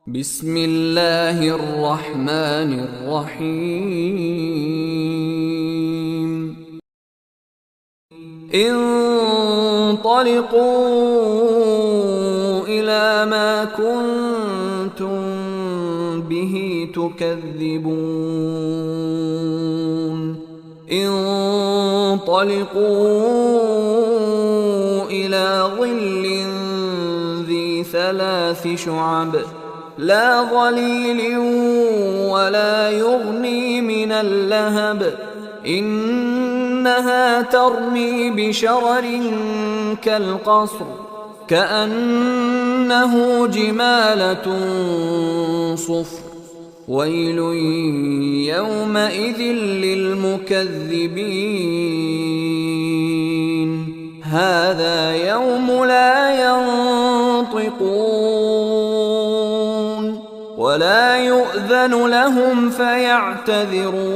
بسم الله الرحمن الرحيم. انطلقوا إلى ما كنتم به تكذبون. انطلقوا إلى ظل ذي ثلاث شعب لا ظليل ولا يغني من اللهب إنها ترمي بشرر كالقصر كأنه جمالة صفر. ويل يومئذ للمكذبين هذا يوم لا ينطقون ولا يؤذن لهم فيعتذرون